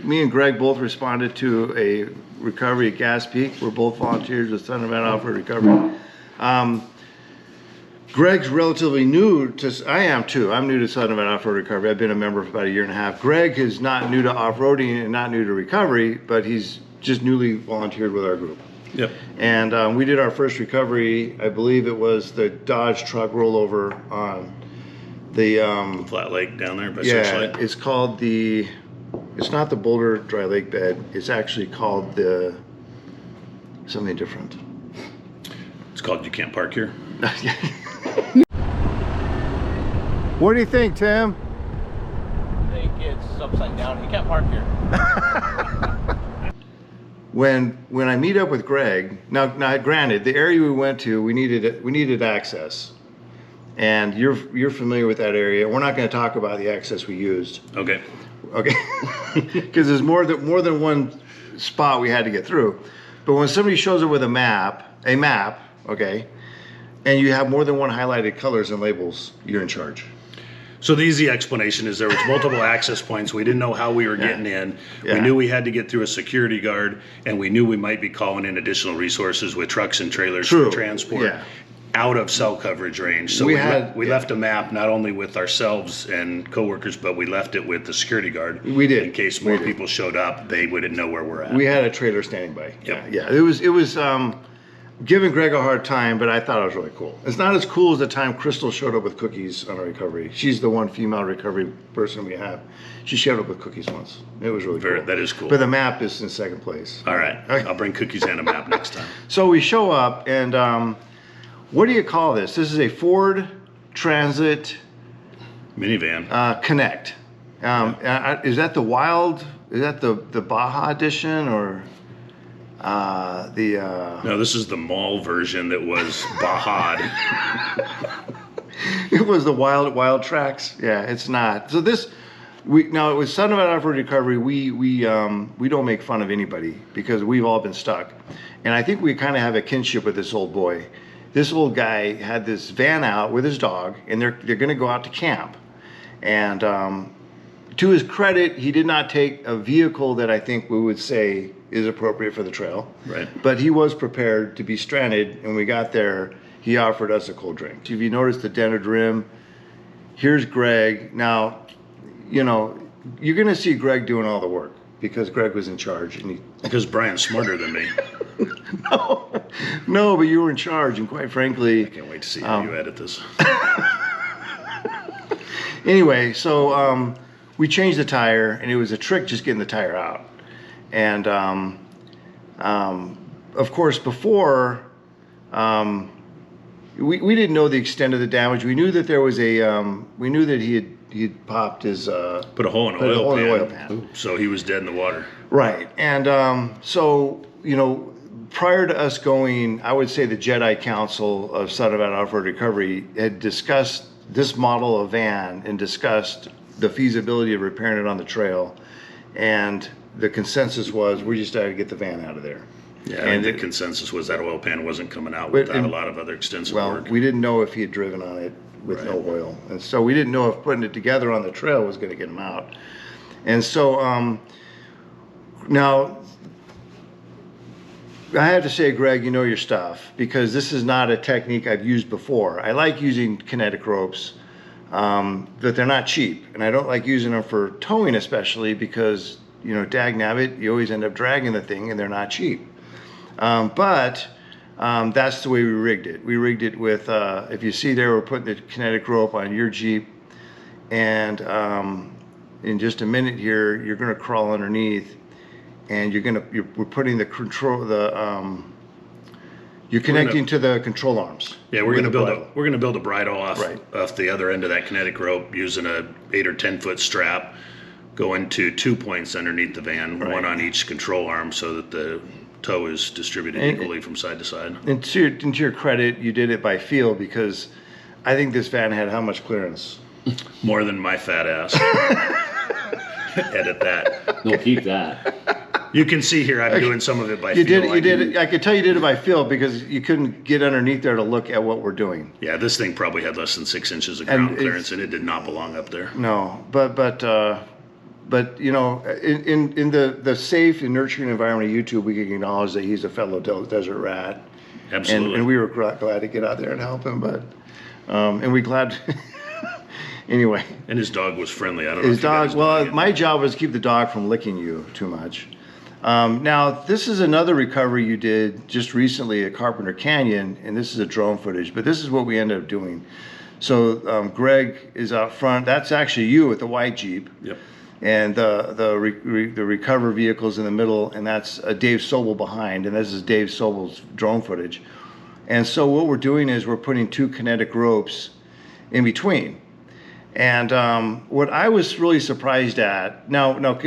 me and Greg both responded to a recovery at Gas Peak. We're both volunteers with Son of Man Off-Road Recovery. Greg's relatively new to, I am too. I'm new to Son of Man Off-Road Recovery. I've been a member for about a year and a half. Greg is not new to off-roading and not new to recovery, but he's just newly volunteered with our group. Yep. And we did our first recovery, I believe it was the Dodge truck rollover on the Flat Lake down there by yeah, it's called the, it's not the Boulder Dry Lake Bed, it's actually called the something different. It's called You Can't Park Here. What do you think, Tim? I think it's upside down. You can't park here. When I meet up with Greg, now granted, the area we went to, we needed access, and you're familiar with that area. We're not going to talk about the access we used. Okay. Okay, because there's more than one spot we had to get through. But when somebody shows up with a map, okay, and you have more than one highlighted colors and labels, you're in charge. So the easy explanation is there was multiple access points. We didn't know how we were getting in. Yeah. We knew we had to get through a security guard, and we knew we might be calling in additional resources with trucks and trailers for transport out of cell coverage range. So we left a map not only with ourselves and coworkers, but we left it with the security guard. We did. In case more people showed up, they wouldn't know where we're at. We had a trailer standing by. Yep. Yeah. It was giving Greg a hard time, but I thought it was really cool. It's not as cool as the time Crystal showed up with cookies on our recovery. She's the one female recovery person we have. She showed up with cookies once. It was really cool. That is cool. But the map is in second place. All right. I'll bring cookies and a map next time. So we show up, and what do you call this? This is a Ford Transit minivan. Connect. Is that the Wild? Is that the Baja edition or? No, this is the mall version that was Bahad. It was the Wild Tracks. Yeah, it's not. So this, now with Son of Man Off-Road Recovery, we don't make fun of anybody because we've all been stuck, and I think we kind of have a kinship with this old boy. This old guy had this van out with his dog, and they're going to go out to camp, and to his credit, he did not take a vehicle that I think we would say is appropriate for the trail. Right. But he was prepared to be stranded, and when we got there, he offered us a cold drink. If you notice the dented rim, here's Greg. Now, you know, you're going to see Greg doing all the work because Greg was in charge. And because Bryan's smarter than me. No, but you were in charge, and quite frankly... I can't wait to see how you edit this. Anyway, so we changed the tire, and it was a trick just getting the tire out. And of course, before we didn't know the extent of the damage. We knew that there was we knew that he had popped his put a hole in an oil pan. Ooh, so he was dead in the water. Right, and so you know, prior to us going, I would say the Jedi Council of Son of Man Off-Road Recovery had discussed this model of van and discussed the feasibility of repairing it on the trail, and the consensus was we just had to get the van out of there. Yeah, and the consensus was that oil pan wasn't coming out without a lot of other extensive work. Well, we didn't know if he had driven on it with no oil, and so we didn't know if putting it together on the trail was going to get him out. And so now I have to say, Greg, you know your stuff, because this is not a technique I've used before. I like using kinetic ropes, but they're not cheap, and I don't like using them for towing, especially because, you know, dagnabbit, you always end up dragging the thing, and they're not cheap. But that's the way we rigged it. We rigged it with, if you see there, we're putting the kinetic rope on your Jeep, and in just a minute here, you're going to crawl underneath, and we're putting the control, you're connecting to the control arms. Yeah, we're gonna build a bridle off the other end of that kinetic rope using a 8 or 10 foot strap, going to 2 points underneath the van, one on each control arm, so that the tow is distributed equally from side to side. And to your credit, you did it by feel, because I think this van had how much clearance? More than my fat ass. Edit that. No, keep that. You can see here I'm doing some of it by feel. You did it. I could tell you did it by feel because you couldn't get underneath there to look at what we're doing. Yeah, this thing probably had less than 6 inches of ground clearance, and it did not belong up there. No, but But you know, in the safe and nurturing environment of YouTube, we can acknowledge that he's a fellow desert rat. Absolutely. And we were glad to get out there and help him, but and we glad. Anyway. And his dog was friendly. I don't know. His if you guys dog. Well, know my job was to keep the dog from licking you too much. Now, this is another recovery you did just recently at Carpenter Canyon, and this is a drone footage. But this is what we ended up doing. So Greg is out front. That's actually you with the white Jeep. Yep. And the recover vehicle's in the middle, and that's Dave Sobel behind, and this is Dave Sobel's drone footage. And so what we're doing is we're putting 2 kinetic ropes in between. And what I was really surprised at,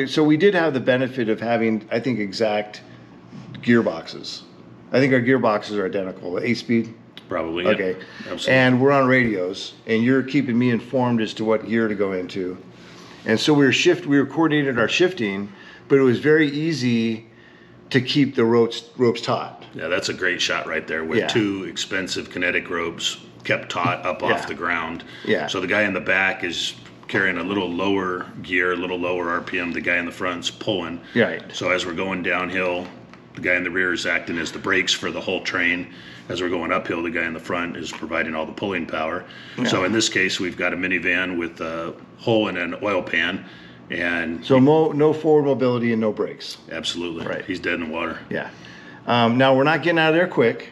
so we did have the benefit of having, I think, exact gearboxes. I think our gearboxes are identical, 8-speed. Probably. Okay. Yep. Absolutely. And we're on radios, and you're keeping me informed as to what gear to go into. And so we were coordinated our shifting, but it was very easy to keep the ropes taut. Yeah, that's a great shot right there with 2 expensive kinetic ropes kept taut up off the ground. Yeah. So the guy in the back is carrying a little lower gear, a little lower RPM. The guy in the front's pulling. Right. So as we're going downhill, the guy in the rear is acting as the brakes for the whole train. As we're going uphill, the guy in the front is providing all the pulling power. Yeah. So in this case, we've got a minivan with a hole in an oil pan. And so no forward mobility and no brakes. Absolutely. Right. He's dead in the water. Yeah. Now, we're not getting out of there quick.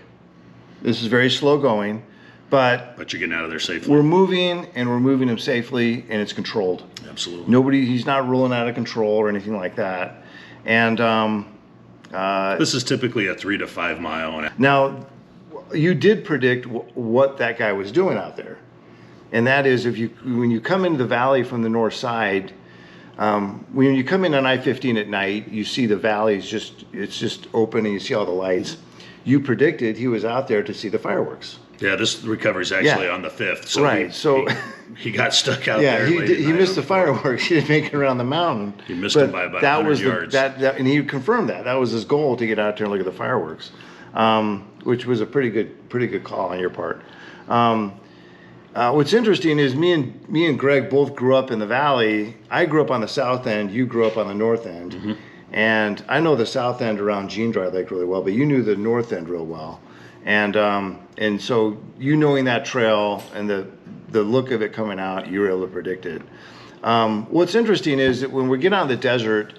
This is very slow going. But you're getting out of there safely. We're moving, and we're moving him safely, and it's controlled. Absolutely. He's not rolling out of control or anything like that. And this is typically a 3 to 5 mile. Now, you did predict what that guy was doing out there, and that is when you come into the valley from the north side, when you come in on I-15 at night, you see the valley it's just open, and you see all the lights. You predicted he was out there to see the fireworks. Yeah, this recovery is actually on the 5th. So right. He got stuck out there. He missed the fireworks. He didn't make it around the mountain. He missed them by about 100 yards. And he confirmed that. That was his goal, to get out there and look at the fireworks, which was a pretty good call on your part. What's interesting is me and Greg both grew up in the valley. I grew up on the south end. You grew up on the north end. Mm-hmm. And I know the south end around Jean Dry Lake really well, but you knew the north end real well. And so you knowing that trail and the look of it coming out, you were able to predict it. What's interesting is that when we get out in the desert,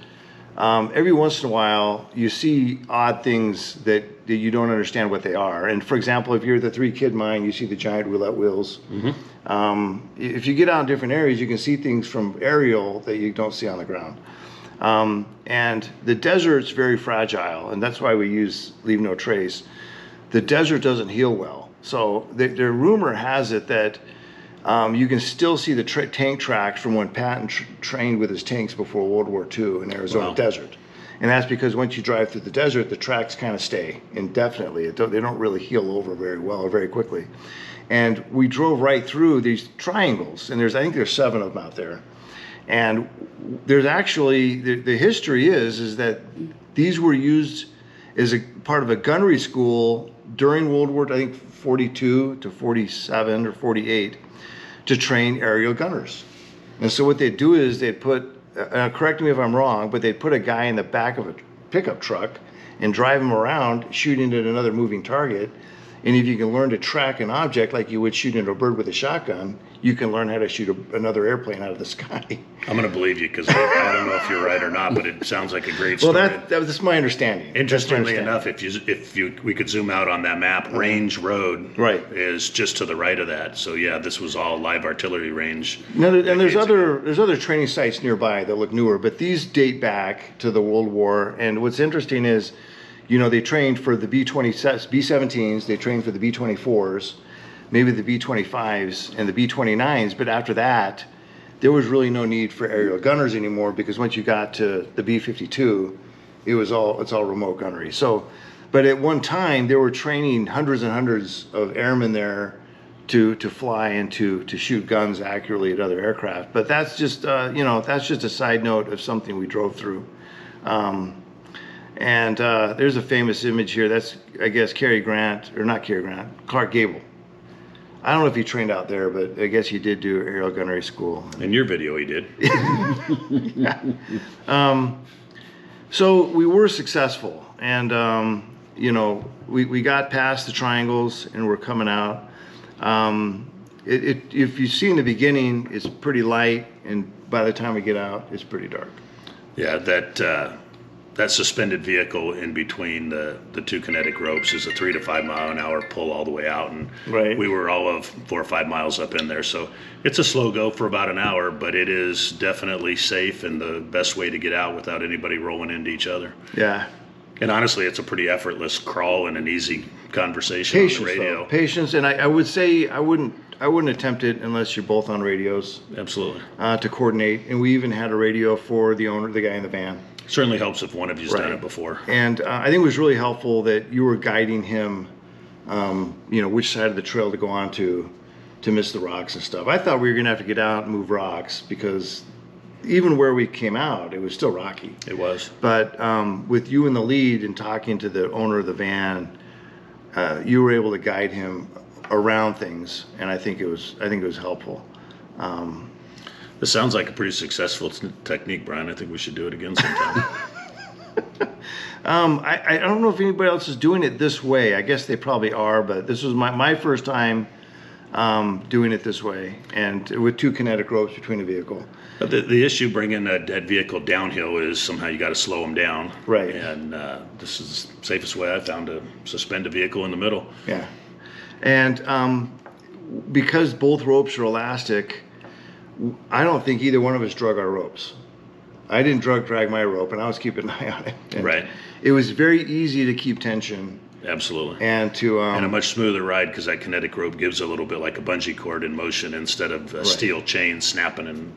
every once in a while you see odd things that you don't understand what they are. And for example, if you're the 3-kid mine, you see the giant roulette wheels. Mm-hmm. If you get out in different areas, you can see things from aerial that you don't see on the ground. And the desert's very fragile, and that's why we use leave no trace. The desert doesn't heal well. So the rumor has it that you can still see the tank tracks from when Patton trained with his tanks before World War II in Arizona desert. And that's because once you drive through the desert, the tracks kind of stay indefinitely. They don't really heal over very well or very quickly. And we drove right through these triangles, and I think there's 7 of them out there. And there's actually, the history is that these were used as a part of a gunnery school during World War, I think 42 to 47 or 48, to train aerial gunners. And so what they'd do is they'd put, correct me if I'm wrong, but they'd put a guy in the back of a pickup truck and drive him around shooting at another moving target. And if you can learn to track an object like you would shoot at a bird with a shotgun, you can learn how to shoot another airplane out of the sky. I'm going to believe you because I don't know if you're right or not, but it sounds like a great story. Well, that's my understanding. Interestingly enough, we could zoom out on that map, Range Road is just to the right of that. So yeah, this was all live artillery range. And there's other training sites nearby that look newer, but these date back to the World War. And what's interesting is, they trained for the B-17s, they trained for the B-24s, maybe the B-25s and the B-29s, but after that, there was really no need for aerial gunners anymore, because once you got to the B-52, it's all remote gunnery. So, but at one time, they were training hundreds and hundreds of airmen there to fly and to shoot guns accurately at other aircraft. But that's just that's just a side note of something we drove through. And there's a famous image here. That's, I guess, Clark Gable. I don't know if he trained out there, but I guess he did do aerial gunnery school. In your video, he did. So we were successful, and you know, we got past the triangles and we're coming out. If you see in the beginning, it's pretty light, and by the time we get out, it's pretty dark. Yeah, that suspended vehicle in between the two kinetic ropes is a 3 to 5 mile an hour pull all the way out, and Right. we were all of 4 or 5 miles up in there. So it's a slow go for about an hour, but it is definitely safe and the best way to get out without anybody rolling into each other. Yeah. And honestly, it's a pretty effortless crawl and an easy conversation on Patience, the radio. though. Patience, and I would say I wouldn't attempt it unless you're both on radios Absolutely. to coordinate. And we even had a radio for the owner, the guy in the van. Certainly helps if one of you's done Right. it before. And I think it was really helpful that you were guiding him, you know, which side of the trail to go on to miss the rocks and stuff. I thought we were going to have to get out and move rocks because even where we came out, it was still rocky. It was. But with you in the lead and talking to the owner of the van, you were able to guide him around things, and I think it was helpful. This sounds like a pretty successful technique, Brian. I think we should do it again sometime. I don't know if anybody else is doing it this way. I guess they probably are, but this was my first time doing it this way, and with two kinetic ropes between the vehicle. But the issue bringing a dead vehicle downhill is somehow you got to slow them down. Right. And this is the safest way I found to suspend a vehicle in the middle. Yeah. And because both ropes are elastic, I don't think either one of us drug our ropes. I didn't drag my rope, and I was keeping an eye on it. And Right. It was very easy to keep tension Absolutely. and to And a much smoother ride because that kinetic rope gives a little bit like a bungee cord in motion instead of a steel chain snapping and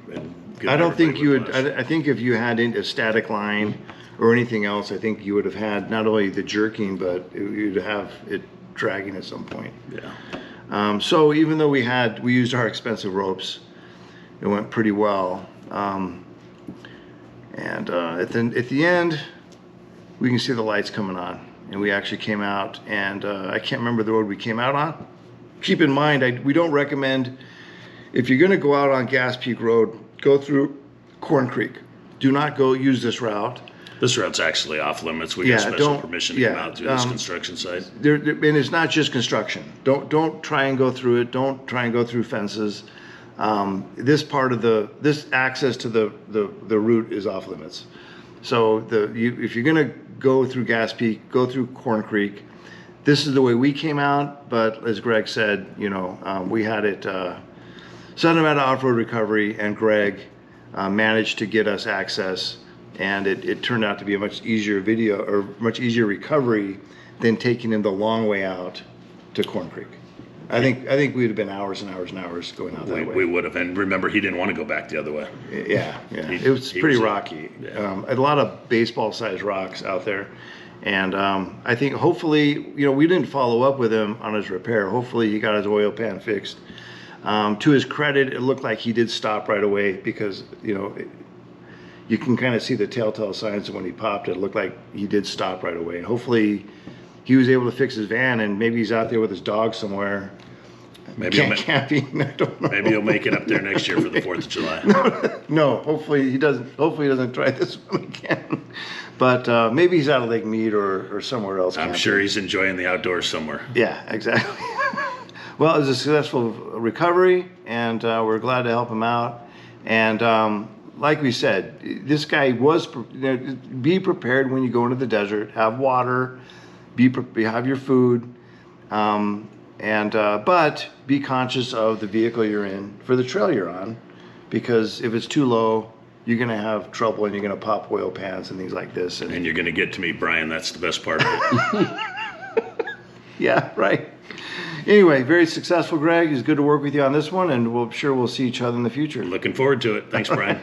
giving I don't think everybody you would. whiplash. I think if you had a static line or anything else, I think you would have had not only the jerking, but you'd have it dragging at some point. Yeah. So even though we used our expensive ropes, it went pretty well. And at the end, we can see the lights coming on, and we actually came out. And I can't remember the road we came out on. Keep in mind, we don't recommend, if you're going to go out on Gas Peak Road, go through Corn Creek. Do not go use this route. This route's actually off limits. We got special permission to come out through this construction site. And it's not just construction. Don't try and go through it. Don't try and go through fences. This access to the route is off limits. So if you're gonna go through Gas Peak, go through Corn Creek. This is the way we came out, but as Greg said, you know, we had it. Southern Nevada Off-Road Recovery and Greg managed to get us access, and it turned out to be a much easier recovery than taking him the long way out to Corn Creek. I think we'd have been hours and hours and hours going out that way. We would have. And remember, he didn't want to go back the other way. Yeah. It was pretty rocky. A lot of baseball-sized rocks out there. And I think hopefully, you know, we didn't follow up with him on his repair. Hopefully he got his oil pan fixed. To his credit, it looked like he did stop right away because, you know, you can kind of see the telltale signs when he popped it. It looked like he did stop right away. And hopefully he was able to fix his van, and maybe he's out there with his dog somewhere. Maybe camping. I don't know. Maybe he'll make it up there next year for the 4th of July. No, hopefully he doesn't. Hopefully he doesn't try this one again. But maybe he's out of Lake Mead or somewhere else. I'm sure he's enjoying the outdoors somewhere. Yeah, exactly. Well, it was a successful recovery, and we're glad to help him out. And like we said, this guy was, be prepared when you go into the desert. Have water, have your food, but be conscious of the vehicle you're in for the trail you're on, because if it's too low, you're going to have trouble and you're going to pop oil pans and things like this. And you're going to get to meet Brian. That's the best part of it. Yeah, right. Anyway, very successful, Greg. It's good to work with you on this one, and we'll see each other in the future. Looking forward to it. Thanks, Brian.